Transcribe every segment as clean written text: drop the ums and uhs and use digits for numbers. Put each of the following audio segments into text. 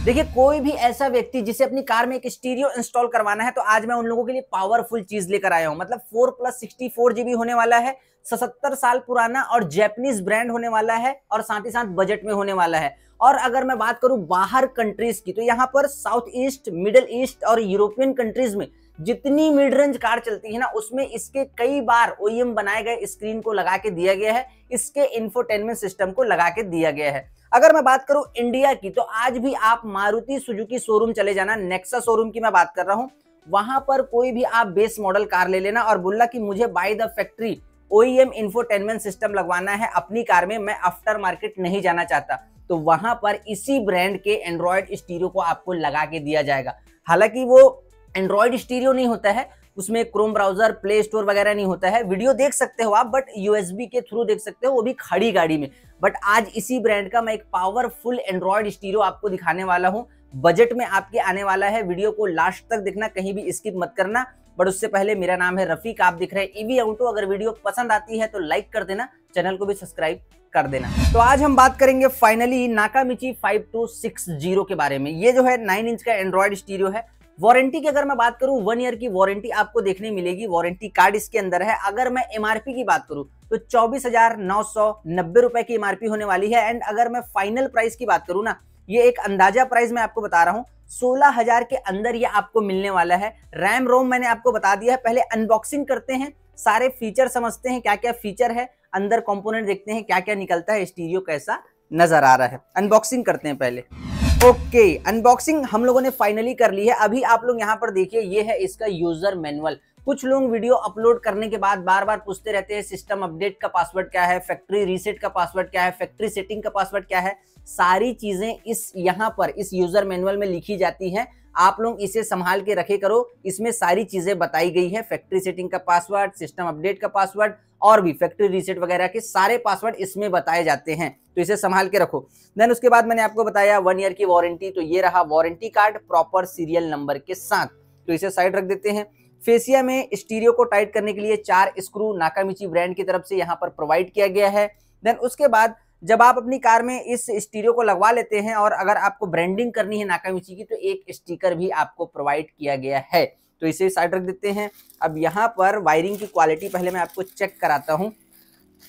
देखिए, कोई भी ऐसा व्यक्ति जिसे अपनी कार में एक स्टीरियो इंस्टॉल करवाना है, तो आज मैं उन लोगों के लिए पावरफुल चीज लेकर आया हूं। मतलब 4+64 GB होने वाला है, 77 साल पुराना और जैपनीज ब्रांड होने वाला है और साथ ही साथ बजट में होने वाला है। और अगर मैं बात करूं बाहर कंट्रीज की, तो यहाँ पर साउथ ईस्ट, मिडिल ईस्ट और यूरोपियन कंट्रीज में जितनी मिड रेंज कार चलती है ना, उसमें इसके कई बार ओईएम बनाए गए स्क्रीन को लगा के दिया गया है, इसके इंफोटेनमेंट सिस्टम को लगा के दिया गया है। अगर मैं बात करूं इंडिया की, तो आज भी आप मारुति सुजुकी शोरूम चले जाना, नेक्सा शोरूम की मैं बात कर रहा हूं, वहां पर कोई भी आप बेस मॉडल कार ले लेना और बोलना कि मुझे by the factory OEM infotainment system लगवाना है अपनी कार में, मैं आफ्टर मार्केट नहीं जाना चाहता, तो वहां पर इसी ब्रांड के एंड्रॉयड स्टीरियो को आपको लगा के दिया जाएगा। हालांकि वो एंड्रॉयड स्टीरियो नहीं होता है, उसमें क्रोम ब्राउजर, प्ले स्टोर वगैरह नहीं होता है, वीडियो देख सकते हो आप बट यूएसबी के थ्रू देख सकते हो, वो भी खड़ी गाड़ी में। बट आज इसी ब्रांड का मैं एक पावरफुल एंड्रॉयड स्टीरियो आपको दिखाने वाला हूं, बजट में आपके आने वाला है। वीडियो को लास्ट तक देखना, कहीं भी स्किप मत करना। बट उससे पहले, मेरा नाम है रफीक, आप दिख रहे हैं ईवी ऑटो। अगर वीडियो पसंद आती है तो लाइक कर देना, चैनल को भी सब्सक्राइब कर देना। तो आज हम बात करेंगे फाइनली नाकामिची 5260 के बारे में। ये जो है 9 इंच का एंड्रॉयड स्टीरियो है। वारंटी की अगर मैं बात करूं, 1 ईयर की वारंटी आपको देखने मिलेगी, वारंटी कार्ड इसके अंदर है। अगर मैं एमआरपी की बात करूं तो 24,990 रुपए की एमआरपी होने वाली है। एंड अगर मैं फाइनल प्राइस की बात करूं ना, ये एक अंदाजा प्राइस मैं आपको बता रहा हूं, 16,000 के अंदर ये आपको मिलने वाला है। रैम रोम मैंने आपको बता दिया है। पहले अनबॉक्सिंग करते हैं, सारे फीचर समझते हैं, क्या क्या फीचर है, अंदर कंपोनेंट देखते हैं, क्या क्या निकलता है, स्टीरियो कैसा नजर आ रहा है। अनबॉक्सिंग करते हैं पहले। ओके, अनबॉक्सिंग हम लोगों ने फाइनली कर ली है। अभी आप लोग यहाँ पर देखिए, ये है इसका यूजर मैनुअल। कुछ लोग वीडियो अपलोड करने के बाद बार बार पूछते रहते हैं सिस्टम अपडेट का पासवर्ड क्या है, फैक्ट्री रीसेट का पासवर्ड क्या है, फैक्ट्री सेटिंग का पासवर्ड क्या है। सारी चीजें इस यहाँ पर इस यूजर मैनुअल में लिखी जाती हैं। आप लोग इसे संभाल के रखे करो, इसमें सारी चीजें बताई गई है। फैक्ट्री सेटिंग का पासवर्ड, सिस्टम अपडेट का पासवर्ड और भी फैक्ट्री रीसेट वगैरह के सारे पासवर्ड इसमें बताए जाते हैं, तो इसे संभाल के रखो। देन उसके बाद मैंने आपको बताया 1 ईयर की वारंटी, तो ये रहा warranty card proper serial number के साथ, तो इसे साइड रख देते हैं। फेसिया में स्टीरियो को टाइट करने के लिए 4 स्क्रू नाकामिची ब्रांड की तरफ से यहाँ पर प्रोवाइड किया गया है। देन उसके बाद जब आप अपनी कार में इस स्टीरियो को लगवा लेते हैं और अगर आपको ब्रांडिंग करनी है नाकामिची की, तो एक स्टिकर भी आपको प्रोवाइड किया गया है, तो इसे साइड रख देते हैं। अब यहाँ पर वायरिंग की क्वालिटी पहले मैं आपको चेक कराता हूँ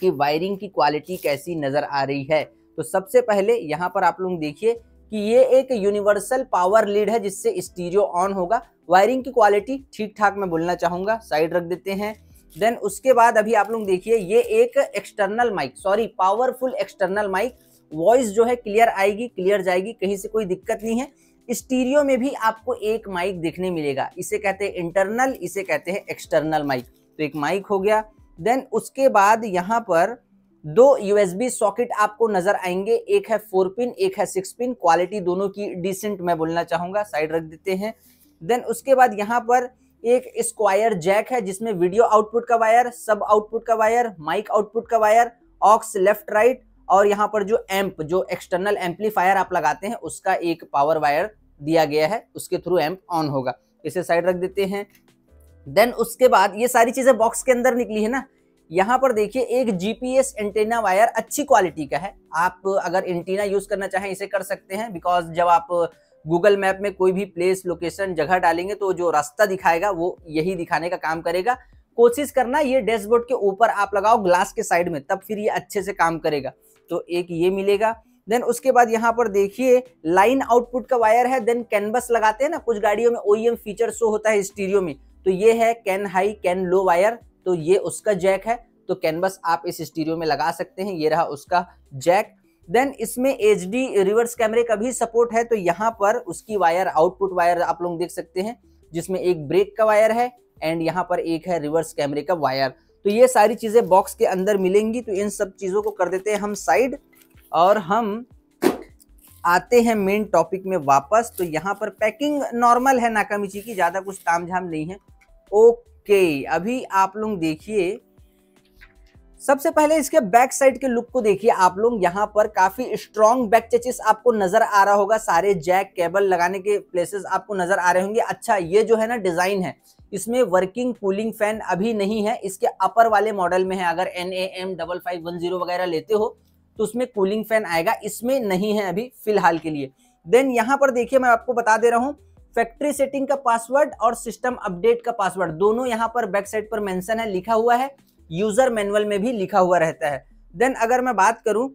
कि वायरिंग की क्वालिटी कैसी नजर आ रही है। तो सबसे पहले यहाँ पर आप लोग देखिए कि ये एक यूनिवर्सल पावर लीड है जिससे स्टीरियो ऑन होगा। वायरिंग की क्वालिटी ठीक ठाक मैं बोलना चाहूंगा, साइड रख देते हैं। देन उसके बाद अभी आप लोग देखिए, ये एक external mic, sorry powerful external mic, voice जो है क्लियर आएगी, क्लियर जाएगी, कहीं से कोई दिक्कत नहीं है। स्टीरियो में भी आपको एक माइक देखने मिलेगा, इसे कहते हैं इंटरनल, इसे कहते हैं एक्सटर्नल माइक, तो एक माइक हो गया। देन उसके बाद यहाँ पर 2 USB सॉकेट आपको नजर आएंगे, एक है 4 पिन, एक है 6 पिन। क्वालिटी दोनों की डिसेंट मैं बोलना चाहूंगा, साइड रख देते हैं। देन उसके बाद यहाँ पर एक स्क्वायर जैक है जिसमें वीडियो आउटपुट का वायर, सब आउटपुट का वायर, माइक आउटपुट का वायर, ऑक्स लेफ्ट राइट, और यहाँ पर जो एम्प, जो एक्सटर्नल एम्पलीफायर आप लगाते हैं उसका एक पावर वायर दिया गया है, उसके थ्रू एम्प ऑन होगा, इसे साइड रख देते हैं। देन उसके बाद ये सारी चीजें बॉक्स के अंदर निकली है ना, यहाँ पर देखिए एक जीपीएस एंटेना वायर अच्छी क्वालिटी का है। आप अगर एंटीना यूज करना चाहें इसे कर सकते हैं, बिकॉज जब आप गूगल मैप में कोई भी प्लेस, लोकेशन, जगह डालेंगे तो जो रास्ता दिखाएगा वो यही दिखाने का काम करेगा। कोशिश करना ये डैशबोर्ड के ऊपर आप लगाओ ग्लास के साइड में, तब फिर ये अच्छे से काम करेगा। तो एक ये मिलेगा। देन उसके बाद यहाँ पर देखिए लाइन आउटपुट का वायर है। देन कैनवस लगाते हैं ना, कुछ गाड़ियों में ओईएम फीचर शो होता है स्टीरियो में, तो ये है can high can low wire, तो ये उसका जैक है, तो कैनवस आप इस स्टीरियो में लगा सकते हैं, ये रहा उसका जैक। देन इसमें HD रिवर्स कैमरे का भी सपोर्ट है, तो यहाँ पर उसकी वायर, आउटपुट वायर आप लोग देख सकते हैं, जिसमें एक ब्रेक का वायर है एंड यहाँ पर एक है रिवर्स कैमरे का वायर। तो ये सारी चीजें बॉक्स के अंदर मिलेंगी, तो इन सब चीजों को कर देते हैं हम साइड और हम आते हैं मेन टॉपिक में वापस। तो यहाँ पर पैकिंग नॉर्मल है नाकामिची की, ज्यादा कुछ तामझाम नहीं है। ओके, अभी आप लोग देखिए, सबसे पहले इसके बैक साइड के लुक को देखिए आप लोग। यहाँ पर काफी स्ट्रॉन्ग बैक चेसिस आपको नजर आ रहा होगा, सारे जैक केबल लगाने के प्लेसेस आपको नजर आ रहे होंगे। अच्छा, ये जो है ना डिजाइन है, इसमें वर्किंग कूलिंग फैन अभी नहीं है, इसके अपर वाले मॉडल में है। अगर NAM 5510 वगैरह लेते हो तो उसमें कूलिंग फैन आएगा, इसमें नहीं है अभी फिलहाल के लिए। देन यहाँ पर देखिए मैं आपको बता दे रहा हूँ, फैक्ट्री सेटिंग का पासवर्ड और सिस्टम अपडेट का पासवर्ड दोनों यहाँ पर बैक साइड पर मेंशन है, लिखा हुआ है, यूजर मैनुअल में भी लिखा हुआ रहता है। देन अगर मैं बात करूं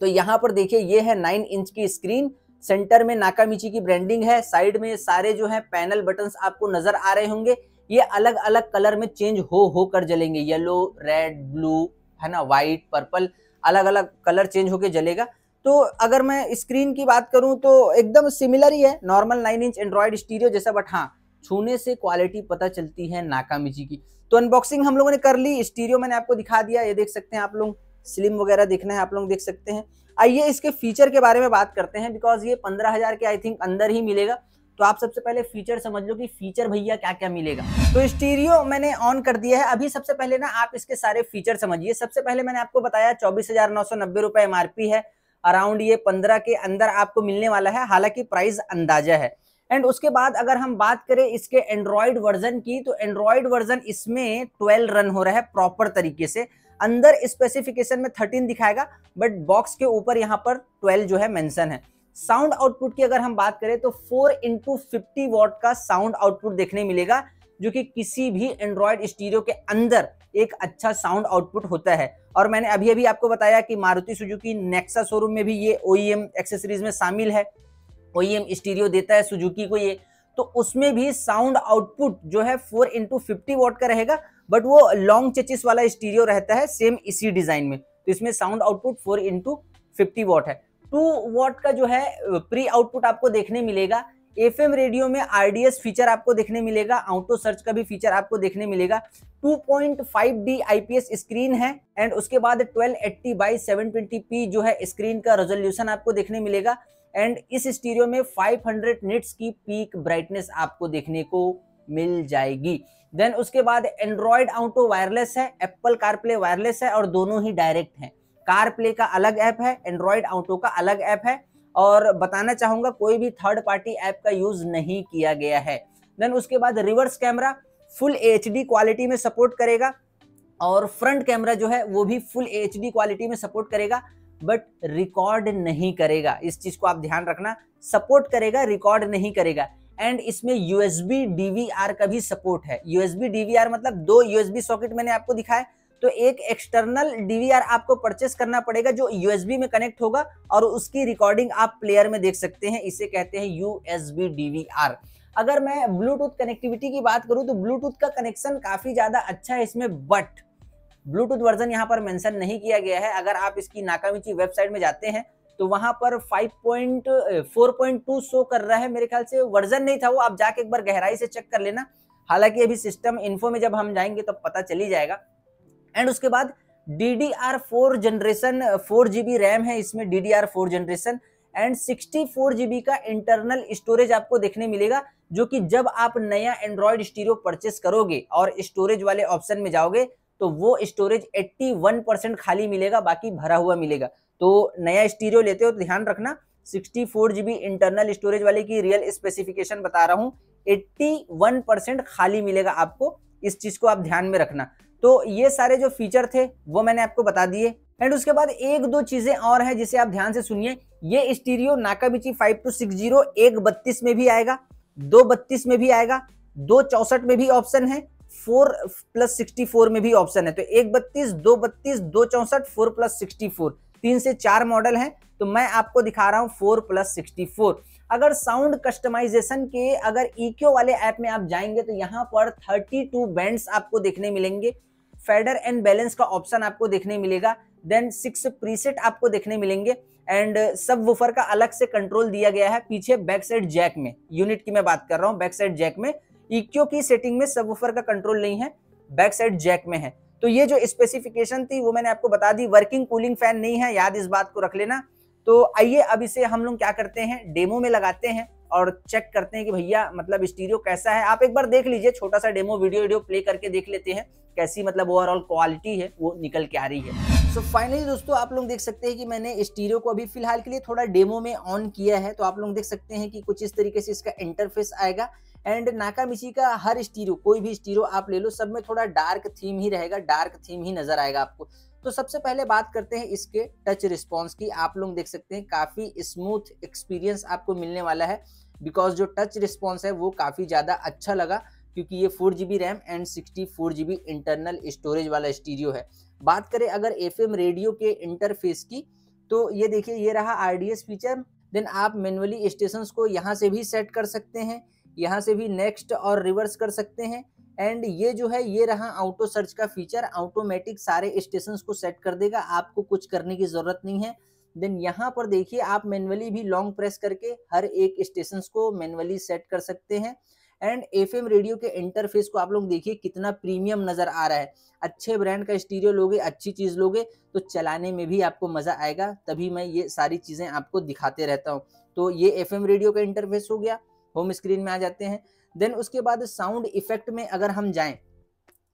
तो यहाँ पर देखिए ये है 9 इंच की स्क्रीन, सेंटर में नाकामिची की ब्रांडिंग है, साइड में सारे जो है पैनल बटन्स आपको नजर आ रहे होंगे, ये अलग अलग कलर में चेंज हो कर जलेंगे, येलो, रेड, ब्लू, है ना, व्हाइट, पर्पल, अलग अलग कलर चेंज होके जलेगा। तो अगर मैं स्क्रीन की बात करूं तो एकदम सिमिलर ही है नॉर्मल 9 इंच एंड्रॉइड स्टीरियो जैसा, बट हाँ छूने से क्वालिटी पता चलती है नाकामिची की। तो अनबॉक्सिंग हम लोगों ने कर ली, स्टीरियो मैंने आपको दिखा दिया, ये देख सकते हैं आप लोग, स्लिम वगैरह देखना है आप लोग देख सकते हैं। आइए इसके फीचर के बारे में बात करते हैं, बिकॉज ये 15,000 के आई थिंक अंदर ही मिलेगा। तो आप सबसे पहले फीचर समझ लो कि फीचर भैया क्या क्या मिलेगा। तो स्टीरियो मैंने ऑन कर दिया है। अभी सबसे पहले ना आप इसके सारे फीचर समझिए। सबसे पहले मैंने आपको बताया 24,990 रुपए एमआरपी है, अराउंड ये 15 के अंदर आपको मिलने वाला है, हालांकि प्राइस अंदाजा है। एंड उसके बाद अगर हम बात करें इसके एंड्रॉइड वर्जन की, तो एंड्रॉइड वर्जन इसमें 12 रन हो रहा है प्रॉपर तरीके से। अंदर स्पेसिफिकेशन में 13 दिखाएगा, बट बॉक्स के ऊपर यहाँ पर 12 जो है मेंशन है। साउंड आउटपुट की अगर हम बात करें तो 4x50 वॉट का साउंड आउटपुट देखने मिलेगा, जो कि किसी भी एंड्रॉइड स्टीरियो के अंदर एक अच्छा साउंड आउटपुट होता है। और मैंने अभी अभी आपको बताया कि मारुति सुजुकी नेक्सा शोरूम में भी ये OEM एक्सेसरीज में शामिल है, OEM स्टीरियो देता है सुजुकी को ये, तो उसमें भी साउंड आउटपुट जो है 4x50 वॉट का रहेगा, बट वो लॉन्ग चेचिस वाला स्टीरियो रहता है सेम इसी डिजाइन में। तो इसमें साउंड आउटपुट 4x50 वॉट है। 2 वॉट का जो है प्री आउटपुट आपको देखने मिलेगा। FM रेडियो में RDS फीचर आपको देखने मिलेगा, ऑटो सर्च का भी फीचर आपको देखने मिलेगा। 2.5D IPS स्क्रीन है, एंड उसके बाद 1280x720p जो है स्क्रीन का रेजोल्यूशन आपको देखने मिलेगा। एंड इस स्टीरियो में 500 निट्स की पीक ब्राइटनेस आपको देखने को मिल जाएगी। देन उसके बाद एंड्रॉइड ऑटो वायरलेस है, एप्पल कारप्ले वायरलेस है, और दोनों ही डायरेक्ट हैं। कारप्ले का अलग ऐप है, एंड्रॉइड ऑटो का अलग ऐप है, और बताना चाहूंगा कोई भी थर्ड पार्टी ऐप का यूज नहीं किया गया है। देन उसके बाद reverse camera full HD quality में सपोर्ट करेगा, और फ्रंट कैमरा जो है वो भी फुल HD क्वालिटी में सपोर्ट करेगा, बट रिकॉर्ड नहीं करेगा। इस चीज को आप ध्यान रखना, सपोर्ट करेगा, रिकॉर्ड नहीं करेगा। एंड इसमें USB DVR का भी सपोर्ट है। USB DVR मतलब 2 USB सॉकेट मैंने आपको दिखाया, तो एक एक्सटर्नल DVR आपको परचेस करना पड़ेगा जो USB में कनेक्ट होगा, और उसकी रिकॉर्डिंग आप प्लेयर में देख सकते हैं, इसे कहते हैं USB DVR। अगर मैं ब्लूटूथ कनेक्टिविटी की बात करूं तो ब्लूटूथ का कनेक्शन काफी ज्यादा अच्छा है इसमें, बट ब्लूटूथ वर्जन यहाँ पर मेंशन नहीं किया गया है। अगर आप इसकी नाकामिची वेबसाइट में जाते हैं तो वहां पर 4.2 शो कर रहा है, मेरे ख्याल से वर्जन नहीं था वो, आप जाके एक बार गहराई से चेक कर लेना। हालांकि अभी सिस्टम इन्फो में जब हम जाएंगे तो पता चल ही जाएगा। एंड उसके बाद DDR4 जनरेशन 4GB रैम है इसमें, DDR4 जनरेशन, एंड 64GB का इंटरनल स्टोरेज आपको देखने मिलेगा, जो कि जब आप नया एंड्रॉइड स्टीरियो परचेस करोगे और स्टोरेज वाले ऑप्शन में जाओगे तो वो स्टोरेज 81% खाली मिलेगा, बाकी भरा हुआ मिलेगा। तो नया स्टीरियो लेते हो तो ध्यान रखना, 64GB इंटरनल स्टोरेज वाले की रियल स्पेसिफिकेशन बता रहा हूँ, 81% खाली मिलेगा आपको, इस चीज को आप ध्यान में रखना। तो ये सारे जो फीचर थे वो मैंने आपको बता दिए। एंड उसके बाद 1-2 चीजें और हैं जिसे आप ध्यान से सुनिए। ये स्टीरियो नाकामिची 5260 132 में भी आएगा, 232 में भी आएगा, 264 में भी ऑप्शन है, 4+64 में भी ऑप्शन है। तो 132, 232, 264, 4+64, 3 से 4 मॉडल हैं। तो मैं आपको दिखा रहा हूं 4+64। अगर साउंड कस्टमाइजेशन के अगर EQ वाले ऐप में आप जाएंगे तो यहाँ पर 32 बैंड्स आपको देखने मिलेंगे, फेडर एंड बैलेंस का ऑप्शन आपको देखने मिलेगा, देन 6 प्रीसेट आपको देखने मिलेंगे, एंड सब वूफर का अलग से कंट्रोल दिया गया है पीछे बैक साइड जैक में, यूनिट की मैं बात कर रहा हूँ, बैक साइड जैक में। EQ की सेटिंग में सब वूफर का कंट्रोल नहीं है, बैक साइड जैक में है। तो ये जो स्पेसिफिकेशन थी वो मैंने आपको बता दी। वर्किंग कूलिंग फैन नहीं है, याद इस बात को रख लेना। तो आइए अब इसे हम लोग क्या करते हैं, डेमो में लगाते हैं और चेक करते हैं कि भैया मतलब स्टीरियो कैसा है। आप एक बार देख लीजिए, छोटा सा डेमो वीडियो प्ले करके देख लेते हैं कैसी मतलब ओवरऑल क्वालिटी है वो निकल के आ रही है। सो फाइनली दोस्तों आप लोग देख सकते हैं कि मैंने स्टीरियो को अभी फिलहाल के लिए थोड़ा डेमो में ऑन किया है। तो आप लोग देख सकते हैं कि कुछ इस तरीके से इसका इंटरफेस आएगा, एंड नाकामिची का हर स्टीरियो, कोई भी स्टीरियो आप ले लो, सब में थोड़ा डार्क थीम ही रहेगा, डार्क थीम ही नजर आएगा आपको। तो सबसे पहले बात करते हैं इसके टच रिस्पॉन्स की। आप लोग देख सकते हैं काफी स्मूथ एक्सपीरियंस आपको मिलने वाला है, बिकॉज जो टच रिस्पॉन्स है वो काफी ज्यादा अच्छा लगा, क्योंकि ये 4GB RAM and 64GB internal storage वाला स्टीरियो है। बात करें अगर FM रेडियो के इंटरफेस की, तो ये देखिए ये रहा RDS फीचर। देन आप मैन्युअली स्टेशंस को यहाँ से भी सेट कर सकते हैं, यहाँ से भी नेक्स्ट और रिवर्स कर सकते हैं। एंड ये जो है ये रहा ऑटो सर्च का फीचर, ऑटोमेटिक सारे स्टेशंस को सेट कर देगा, आपको कुछ करने की जरूरत नहीं है। देन यहाँ पर देखिए आप मैन्युअली भी लॉन्ग प्रेस करके हर एक स्टेशंस को मैन्युअली सेट कर सकते हैं। एंड FM रेडियो के इंटरफेस को आप लोग देखिए कितना प्रीमियम नजर आ रहा है। अच्छे ब्रांड का स्टीरियो लोगे, अच्छी चीज लोगे तो चलाने में भी आपको मजा आएगा, तभी मैं ये सारी चीजें आपको दिखाते रहता हूँ। तो ये FM रेडियो का इंटरफेस हो गया, होम स्क्रीन में आ जाते हैं। देन उसके बाद साउंड इफेक्ट में अगर हम जाएं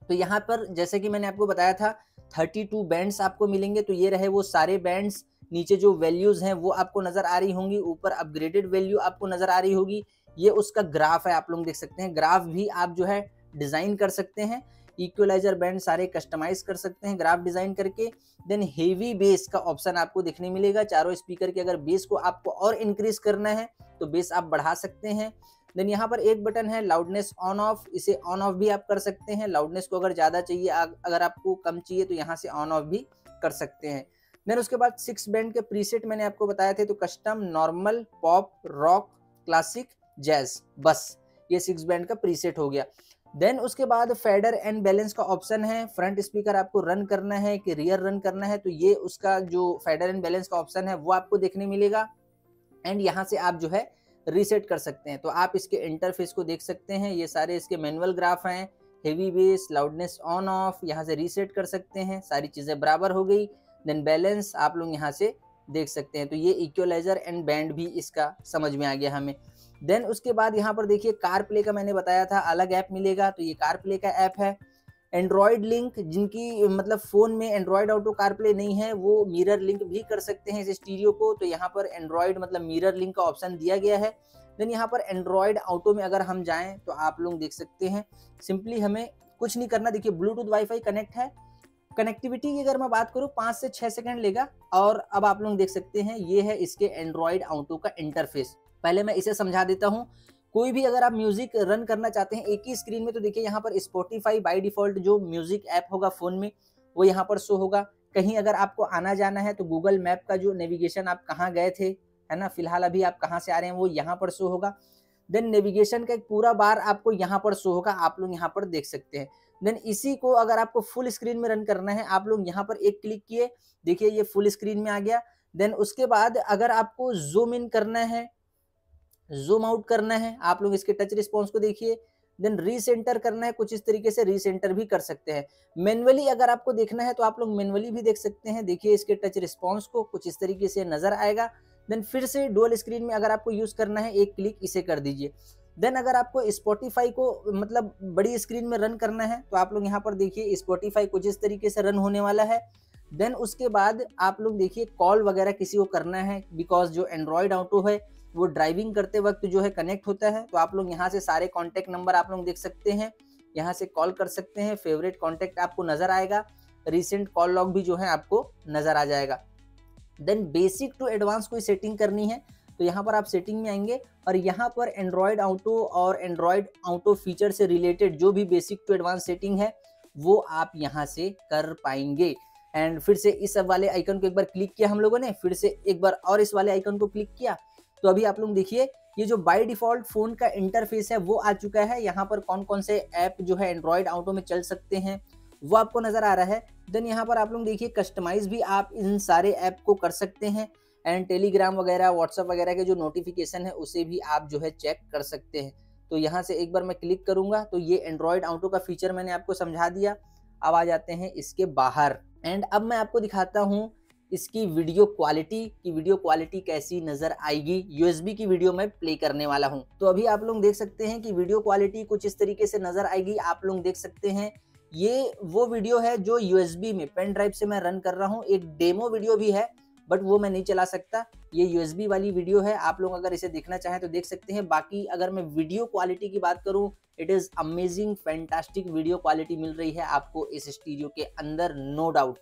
तो यहाँ पर जैसे कि मैंने आपको बताया था 32 बैंड्स आपको मिलेंगे। तो ये रहे वो सारे बैंड्स, नीचे जो वैल्यूज हैं वो आपको नजर आ रही होंगी, ऊपर अपग्रेडेड वैल्यू आपको नजर आ रही होगी। ये उसका ग्राफ है, आप लोग देख सकते हैं। ग्राफ भी आप जो है डिजाइन कर सकते हैं, इक्वलाइजर बैंड सारे कस्टमाइज कर सकते हैं ग्राफ डिजाइन करके। देन हेवी बेस का ऑप्शन आपको देखने मिलेगा, चारों स्पीकर के अगर बेस को आपको और इंक्रीज करना है तो बेस आप बढ़ा सकते हैं। देन यहाँ पर एक बटन है लाउडनेस ऑन ऑफ, इसे ऑन ऑफ भी आप कर सकते हैं। लाउडनेस को अगर ज्यादा चाहिए, अगर आपको कम चाहिए तो यहाँ से ऑन ऑफ भी कर सकते हैं। देन उसके बाद 6 बैंड के प्रीसेट मैंने आपको बताए थे, तो custom, normal, pop, rock, classic, jazz, बस ये 6 बैंड का प्रीसेट हो गया। देन उसके बाद फेडर एंड बैलेंस का ऑप्शन है, फ्रंट स्पीकर आपको रन करना है कि रियर रन करना है, तो ये उसका जो फेडर एंड बैलेंस का ऑप्शन है वो आपको देखने मिलेगा। एंड यहाँ से आप जो है रीसेट कर सकते हैं। तो आप इसके इंटरफेस को देख सकते हैं, ये सारे इसके मैनुअल ग्राफ हैं, heavy base, loudness on off, यहाँ से रीसेट कर सकते हैं, सारी चीजें बराबर हो गई। देन बैलेंस आप लोग यहाँ से देख सकते हैं, तो ये इक्वलाइजर एंड बैंड भी इसका समझ में आ गया हमें। देन उसके बाद यहाँ पर देखिए कार प्ले का मैंने बताया था अलग ऐप मिलेगा, तो ये कार प्ले का ऐप है। एंड्रॉयड लिंक, जिनकी मतलब फोन में एंड्रॉयड ऑटो कार प्ले नहीं है वो मिरर लिंक भी कर सकते हैं इस स्टीरियो को, तो यहाँ पर एंड्रॉयड मतलब मिरर लिंक का ऑप्शन दिया गया है। देन यहाँ पर एंड्रॉयड ऑटो में अगर हम जाएं तो आप लोग देख सकते हैं, सिंपली हमें कुछ नहीं करना। देखिए ब्लूटूथ वाईफाई कनेक्ट है, कनेक्टिविटी की अगर मैं बात करूँ 5 से 6 सेकंड लेगा। और अब आप लोग देख सकते हैं ये है इसके एंड्रॉयड ऑटो का इंटरफेस। पहले मैं इसे समझा देता हूँ। कोई भी अगर आप म्यूजिक रन करना चाहते हैं एक ही स्क्रीन में, तो देखिए यहाँ पर स्पॉटिफाई बाय डिफॉल्ट जो म्यूजिक ऐप होगा फोन में वो यहाँ पर शो होगा। कहीं अगर आपको आना जाना है तो गूगल मैप का जो नेविगेशन आप कहाँ गए थे, है ना, फिलहाल अभी आप कहाँ से आ रहे हैं, वो यहाँ पर शो होगा। देन नेविगेशन का एक पूरा बार आपको यहाँ पर शो होगा, आप लोग यहाँ पर देख सकते हैं। देन इसी को अगर आपको फुल स्क्रीन में रन करना है, आप लोग यहाँ पर एक क्लिक किए, देखिए ये फुल स्क्रीन में आ गया। देन उसके बाद अगर आपको जूम इन करना है, जूम आउट करना है, आप लोग इसके टच रिस्पॉन्स को देखिए। देन रीसेंटर करना है, कुछ इस तरीके से रीसेंटर भी कर सकते हैं। मैनुअली अगर आपको देखना है तो आप लोग मैनुअली भी देख सकते हैं, देखिए इसके टच रिस्पॉन्स को कुछ इस तरीके से नजर आएगा। देन फिर से डुअल स्क्रीन में अगर आपको यूज करना है, एक क्लिक इसे कर दीजिए। देन अगर आपको स्पॉटिफाई को मतलब बड़ी स्क्रीन में रन करना है तो आप लोग यहाँ पर देखिए स्पॉटिफाई कुछ इस तरीके से रन होने वाला है। देन उसके बाद आप लोग देखिए कॉल वगैरह किसी को करना है, बिकॉज जो एंड्रॉयड ऑटो है वो ड्राइविंग करते वक्त जो है कनेक्ट होता है, तो आप लोग यहाँ से सारे कॉन्टैक्ट नंबर आप लोग देख सकते हैं, यहाँ से कॉल कर सकते हैं। फेवरेट कॉन्टैक्ट आपको नजर आएगा, रिसेंट कॉल लॉग भी जो है आपको नजर आ जाएगा। देन बेसिक टू एडवांस कोई सेटिंग करनी है तो यहाँ पर आप सेटिंग में आएंगे और यहाँ पर एंड्रॉयड ऑटो और एंड्रॉयड ऑटो फीचर से रिलेटेड जो भी बेसिक टू एडवांस सेटिंग है वो आप यहाँ से कर पाएंगे। एंड फिर से इस वाले आइकन को एक बार क्लिक किया हम लोगों ने, फिर से एक बार और इस वाले आइकन को क्लिक किया, तो अभी आप लोग देखिए ये जो बाय डिफॉल्ट फोन का इंटरफेस है वो आ चुका है। यहाँ पर कौन कौन से ऐप जो है एंड्रॉयड ऑटो में चल सकते हैं वो आपको नजर आ रहा है। देन यहाँ पर आप लोग देखिए कस्टमाइज भी आप इन सारे ऐप को कर सकते हैं। एंड टेलीग्राम वगैरह, व्हाट्सएप वगैरह के जो नोटिफिकेशन है उसे भी आप जो है चेक कर सकते हैं। तो यहाँ से एक बार मैं क्लिक करूंगा तो ये एंड्रॉयड ऑटो का फीचर मैंने आपको समझा दिया। अब आ जाते हैं इसके बाहर। एंड अब मैं आपको दिखाता हूँ इसकी वीडियो क्वालिटी कैसी नजर आएगी। यूएसबी की वीडियो मैं प्ले करने वाला हूं। तो अभी आप लोग देख सकते हैं कि वीडियो क्वालिटी कुछ इस तरीके से नजर आएगी। आप लोग देख सकते हैं ये वो वीडियो है जो यूएसबी में पेन ड्राइव से मैं रन कर रहा हूं। एक डेमो वीडियो भी है बट वो मैं नहीं चला सकता। ये यूएसबी वाली वीडियो है, आप लोग अगर इसे देखना चाहें तो देख सकते हैं। बाकी अगर मैं वीडियो क्वालिटी की बात करूं, it is amazing, fantastic video quality मिल रही है आपको इस स्टीरियो के अंदर, नो डाउट।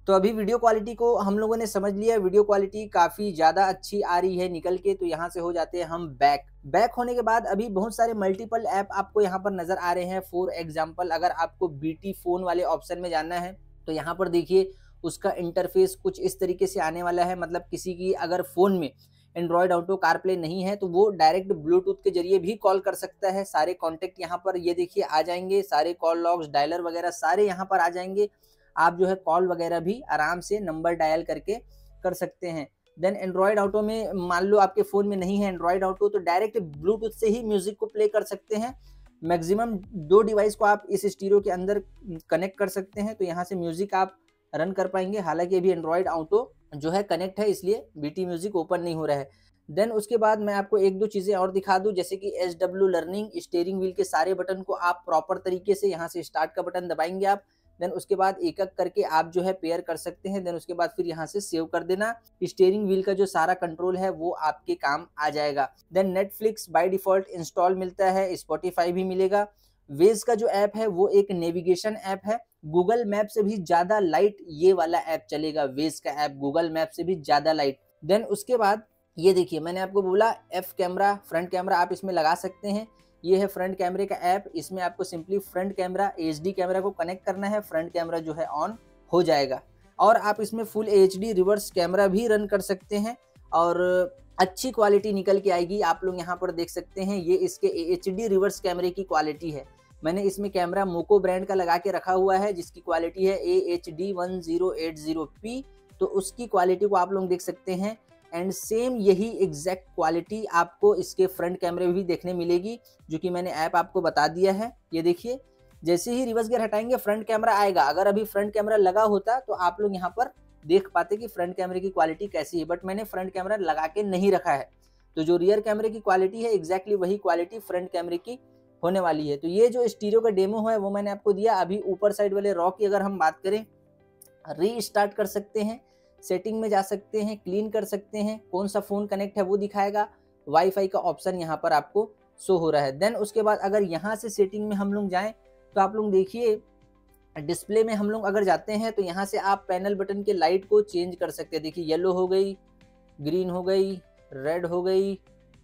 तो अभी वीडियो क्वालिटी को हम लोगों ने समझ लिया, वीडियो क्वालिटी काफ़ी ज़्यादा अच्छी आ रही है निकल के। तो यहाँ से हो जाते हैं हम बैक होने के बाद अभी बहुत सारे मल्टीपल ऐप आपको यहाँ पर नज़र आ रहे हैं। फॉर एग्जांपल अगर आपको बीटी फ़ोन वाले ऑप्शन में जाना है तो यहाँ पर देखिए उसका इंटरफेस कुछ इस तरीके से आने वाला है। मतलब किसी की अगर फ़ोन में एंड्रॉयड ऑटो कारप्ले नहीं है तो वो डायरेक्ट ब्लूटूथ के जरिए भी कॉल कर सकता है। सारे कॉन्टैक्ट यहाँ पर ये देखिए आ जाएंगे, सारे कॉल लॉग्स, डायलर वगैरह सारे यहाँ पर आ जाएंगे। आप जो है कॉल वगैरह भी आराम से नंबर डायल करके कर सकते हैं। देन एंड्रॉयड ऑटो में मान लो आपके फ़ोन में नहीं है एंड्रॉयड ऑटो, तो डायरेक्ट ब्लूटूथ से ही म्यूज़िक को प्ले कर सकते हैं। मैक्सिमम 2 डिवाइस को आप इस स्टीरियो के अंदर कनेक्ट कर सकते हैं, तो यहाँ से म्यूज़िक आप रन कर पाएंगे। हालांकि अभी एंड्रॉयड ऑटो जो है कनेक्ट है, इसलिए बीटी म्यूज़िक ओपन नहीं हो रहा है। देन उसके बाद मैं आपको 1-2 चीज़ें और दिखा दूँ, जैसे कि SW लर्निंग, स्टीयरिंग व्हील के सारे बटन को आप प्रॉपर तरीके से यहाँ से स्टार्ट का बटन दबाएंगे आप। देन उसके बाद एक एक करके आप जो है पेयर कर सकते हैं। देन उसके बाद फिर यहाँ से सेव कर देना। स्टीयरिंग व्हील का जो सारा कंट्रोल है वो आपके काम आ जाएगा। Then Netflix by default install मिलता है, स्पॉटिफाई भी मिलेगा। वेज का जो ऐप है वो एक नेविगेशन ऐप है, गूगल मैप से भी ज़्यादा लाइट ये वाला ऐप चलेगा। वेज का ऐप गूगल मैप से भी ज़्यादा लाइट। देन उसके बाद ये देखिए मैंने आपको बोला एफ कैमरा, फ्रंट कैमरा आप इसमें लगा सकते हैं। ये है फ्रंट कैमरे का ऐप, इसमें आपको simply front camera HD camera को कनेक्ट करना है, फ्रंट कैमरा जो है ऑन हो जाएगा। और आप इसमें फुल एचडी रिवर्स कैमरा भी रन कर सकते हैं और अच्छी क्वालिटी निकल के आएगी। आप लोग यहाँ पर देख सकते हैं ये इसके एचडी रिवर्स कैमरे की क्वालिटी है। मैंने इसमें कैमरा मोको ब्रांड का लगा के रखा हुआ है जिसकी क्वालिटी है AHD1080p, तो उसकी क्वालिटी को आप लोग देख सकते हैं। एंड सेम यही एग्जैक्ट क्वालिटी आपको इसके फ्रंट कैमरे में भी देखने मिलेगी, जो कि मैंने ऐप आपको बता दिया है। ये देखिए जैसे ही रिवर्स गियर हटाएंगे फ्रंट कैमरा आएगा। अगर अभी फ्रंट कैमरा लगा होता तो आप लोग यहाँ पर देख पाते कि फ्रंट कैमरे की क्वालिटी कैसी है, बट मैंने फ्रंट कैमरा लगा के नहीं रखा है। तो जो रियर कैमरे की क्वालिटी है एग्जैक्टली वही क्वालिटी फ्रंट कैमरे की होने वाली है। तो ये जो स्टीरियो का डेमो है वो मैंने आपको दिया। अभी ऊपर साइड वाले रॉ की अगर हम बात करें, रीस्टार्ट कर सकते हैं, सेटिंग में जा सकते हैं, क्लीन कर सकते हैं, कौन सा फ़ोन कनेक्ट है वो दिखाएगा, वाईफाई का ऑप्शन यहाँ पर आपको शो हो रहा है। देन उसके बाद अगर यहाँ से सेटिंग में हम लोग जाएं तो आप लोग देखिए डिस्प्ले में हम लोग अगर जाते हैं तो यहाँ से आप पैनल बटन के लाइट को चेंज कर सकते हैं। देखिए येलो हो गई, ग्रीन हो गई, रेड हो गई,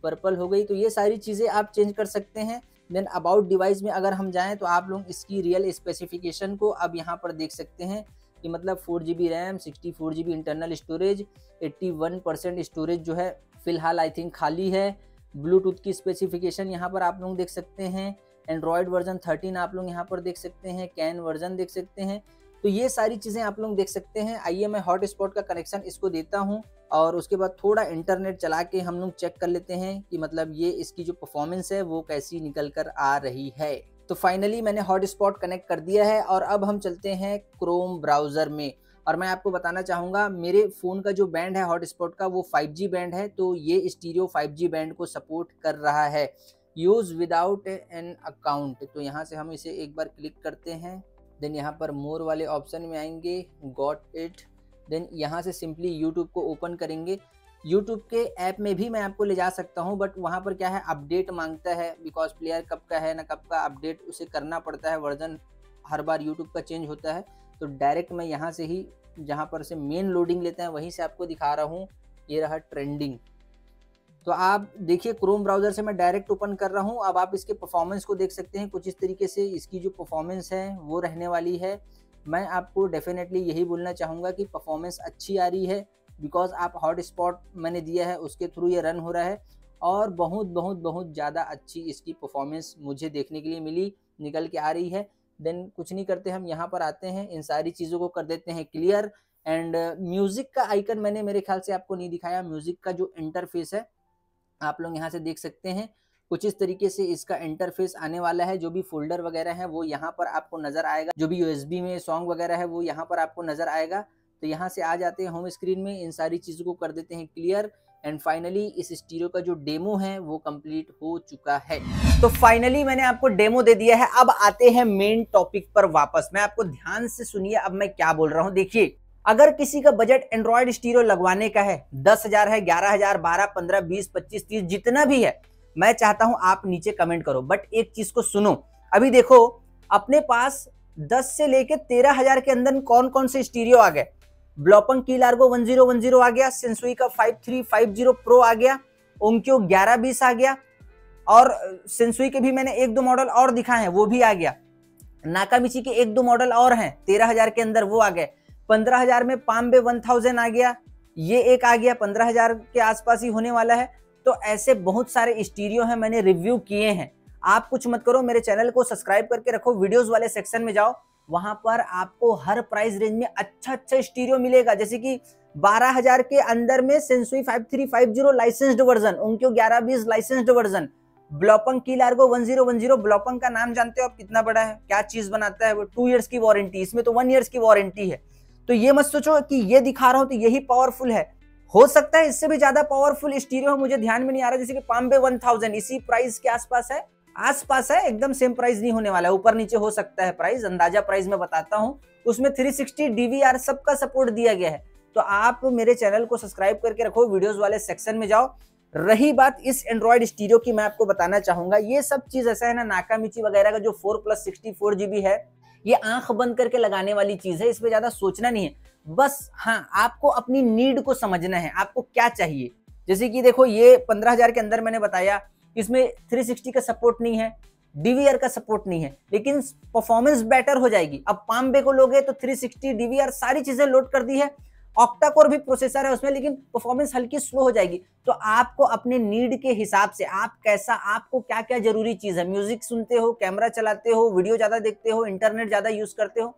पर्पल हो गई, तो ये सारी चीज़ें आप चेंज कर सकते हैं। देन अबाउट डिवाइस में अगर हम जाएं तो आप लोग इसकी रियल स्पेसिफिकेशन को अब यहाँ पर देख सकते हैं कि मतलब 4GB RAM, 64GB internal storage, 81% storage जो है फिलहाल आई थिंक खाली है। ब्लूटूथ की स्पेसिफिकेशन यहाँ पर आप लोग देख सकते हैं। एंड्रॉयड वर्जन 13 आप लोग यहाँ पर देख सकते हैं, कैन वर्जन देख सकते हैं। तो ये सारी चीज़ें आप लोग देख सकते हैं। आइए मैं हॉटस्पॉट का कनेक्शन इसको देता हूँ और उसके बाद थोड़ा इंटरनेट चला के हम लोग चेक कर लेते हैं कि मतलब ये इसकी जो परफॉर्मेंस है वो कैसी निकल कर आ रही है। तो फाइनली मैंने हॉटस्पॉट कनेक्ट कर दिया है और अब हम चलते हैं क्रोम ब्राउज़र में। और मैं आपको बताना चाहूँगा मेरे फ़ोन का जो बैंड है हॉटस्पॉट का वो 5G बैंड है, तो ये स्टीरियो 5G बैंड को सपोर्ट कर रहा है। यूज़ विदाउट एन अकाउंट, तो यहाँ से हम इसे एक बार क्लिक करते हैं। देन यहाँ पर मोर वाले ऑप्शन में आएंगे, गॉट इट। देन यहाँ से सिंपली यूट्यूब को ओपन करेंगे। यूट्यूब के ऐप में भी मैं आपको ले जा सकता हूँ, बट वहाँ पर क्या है अपडेट मांगता है, बिकॉज प्लेयर कब का है ना कब का अपडेट उसे करना पड़ता है। वर्जन हर बार यूट्यूब का चेंज होता है। तो डायरेक्ट मैं यहाँ से ही जहाँ पर से मेन लोडिंग लेते हैं वहीं से आपको दिखा रहा हूँ। ये रहा ट्रेंडिंग, तो आप देखिए क्रोम ब्राउजर से मैं डायरेक्ट ओपन कर रहा हूँ। अब आप इसके परफॉर्मेंस को देख सकते हैं, कुछ इस तरीके से इसकी जो परफॉर्मेंस है वो रहने वाली है। मैं आपको डेफिनेटली यही बोलना चाहूँगा कि परफॉर्मेंस अच्छी आ रही है, बिकॉज आप हॉटस्पॉट मैंने दिया है उसके थ्रू ये रन हो रहा है, और बहुत बहुत बहुत ज़्यादा अच्छी इसकी परफॉर्मेंस मुझे देखने के लिए मिली, निकल के आ रही है। देन कुछ नहीं करते, हम यहाँ पर आते हैं, इन सारी चीज़ों को कर देते हैं क्लियर। एंड म्यूज़िक का आइकन मैंने मेरे ख्याल से आपको नहीं दिखाया। म्यूज़िक का जो इंटरफेस है आप लोग यहाँ से देख सकते हैं, कुछ इस तरीके से इसका इंटरफेस आने वाला है। जो भी फोल्डर वगैरह है वो यहाँ पर आपको नजर आएगा, जो भी यूएसबी में सॉन्ग वगैरह है वो यहाँ पर आपको नजर आएगा। तो यहाँ से आ जाते हैं होम स्क्रीन में, इन सारी चीज़ों को कर देते हैं क्लियर। एंड फाइनली इस स्टीरियो का जो डेमो है वो कंप्लीट हो चुका है। तो फाइनली मैंने आपको डेमो दे दिया है। अब आते हैं मेन टॉपिक पर वापस। मैं आपको ध्यान से सुनिए अब मैं क्या बोल रहा हूँ। देखिए, अगर किसी का बजट एंड्रॉयड स्टीरियो लगवाने का है, 10,000 है, 11,000, 12, 15, 20, 25, 30 जितना भी है, मैं चाहता हूं आप नीचे कमेंट करो। बट एक चीज को सुनो, अभी देखो अपने पास 10 से लेके 13,000 के अंदर कौन कौन से स्टीरियो आ गए। ब्लॉपंग की लार्गो 1010 आ गया, सेंसुई का 5350 प्रो आ गया, ओंक्यो 1120 आ गया, और सेंसुई के भी मैंने एक दो मॉडल और दिखाए हैं वो भी आ गया। नाकामिची के एक दो मॉडल और हैं 13,000 के अंदर, वो आ गए। 15,000 में पाम्बे 1000 आ गया, ये एक आ गया, 15,000 के आसपास ही होने वाला है। तो ऐसे बहुत सारे स्टीरियो हैं, मैंने रिव्यू किए हैं। आप कुछ मत करो, मेरे चैनल को सब्सक्राइब करके रखो, वीडियोस वाले सेक्शन में जाओ, वहां पर आपको हर प्राइस रेंज में अच्छा अच्छा स्टीरियो मिलेगा। जैसे कि 12,000 के अंदर में Sansui 5350 licensed version, Onkyo 1120 licensed version, Blaupunkt की लार्गो 1010। ब्लॉपंग का नाम जानते हो आप कितना बड़ा है, क्या चीज बनाता है वो, 2 इयर्स की वारंटी, इसमें तो 1 ईयर्स की वारंटी है। तो ये मत सोचो कि ये दिखा रहा हूं तो यही पावरफुल है, हो सकता है इससे भी ज्यादा पावरफुल स्टीरियो, मुझे ध्यान में नहीं आ रहा। जैसे कि पाम्बे 1000 इसी प्राइस के आसपास है, एकदम सेम प्राइस नहीं होने वाला है, ऊपर नीचे हो सकता है प्राइस, अंदाजा प्राइस मैं बताता हूं। उसमें 360 DVR सबका सपोर्ट दिया गया है। तो आप मेरे चैनल को सब्सक्राइब करके रखो, वीडियोस वाले सेक्शन में जाओ। रही बात इस एंड्रॉइड स्टीरियो की, मैं आपको बताना चाहूंगा, ये सब चीज ऐसा है ना, नाकामिची वगैरह का जो 4+64 GB है, ये आंख बंद करके लगाने वाली चीज है, इस पे ज्यादा सोचना नहीं है। बस हाँ, आपको अपनी नीड को समझना है, आपको क्या चाहिए। जैसे कि देखो ये 15,000 के अंदर मैंने बताया, इसमें 360 का सपोर्ट नहीं है, DVR का सपोर्ट नहीं है, लेकिन परफॉर्मेंस बेटर हो जाएगी। अब पाम्बे को लोगे तो 360 DVR सारी चीजें लोड कर दी है, ऑक्टा कोर भी प्रोसेसर है उसमें, लेकिन परफॉर्मेंस हल्की स्लो हो जाएगी। तो आपको अपने नीड के हिसाब से, आप कैसा, आपको क्या क्या जरूरी चीज है, म्यूजिक सुनते हो, कैमरा चलाते हो, वीडियो ज्यादा देखते हो, इंटरनेट ज्यादा यूज करते हो,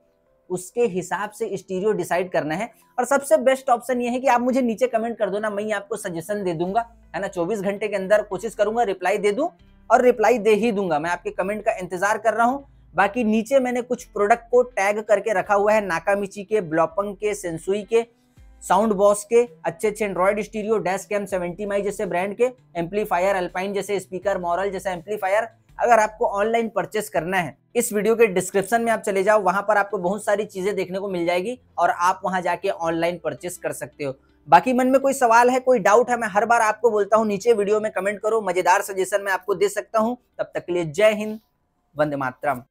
उसके हिसाब से स्टीरियो डिसाइड करना है। और सबसे बेस्ट ऑप्शन ये है कि आप मुझे नीचे कमेंट कर दो ना, मैं आपको सजेशन दे दूंगा, है ना। 24 घंटे के अंदर कोशिश करूंगा रिप्लाई दे दूं, और रिप्लाई दे ही दूंगा। मैं आपके कमेंट का इंतजार कर रहा हूं। बाकी नीचे मैंने कुछ प्रोडक्ट को टैग करके रखा हुआ है, नाकामिची के, ब्लॉपंग के, सेंसुई के, साउंड बॉस के, अच्छे अच्छे एंड्रॉइड स्टीरियो, डैश कैम 70 माई जैसे ब्रांड के, एम्पलीफायर अल्पाइन जैसे स्पीकर, मॉरल जैसा एम्पलीफायर। अगर आपको ऑनलाइन परचेस करना है, इस वीडियो के डिस्क्रिप्शन में आप चले जाओ, वहां पर आपको बहुत सारी चीजें देखने को मिल जाएगी, और आप वहां जाके ऑनलाइन परचेस कर सकते हो। बाकी मन में कोई सवाल है, कोई डाउट है, मैं हर बार आपको बोलता हूं नीचे वीडियो में कमेंट करो, मजेदार सजेशन मैं आपको दे सकता हूं। तब तक के लिए जय हिंद, वंदे मातरम।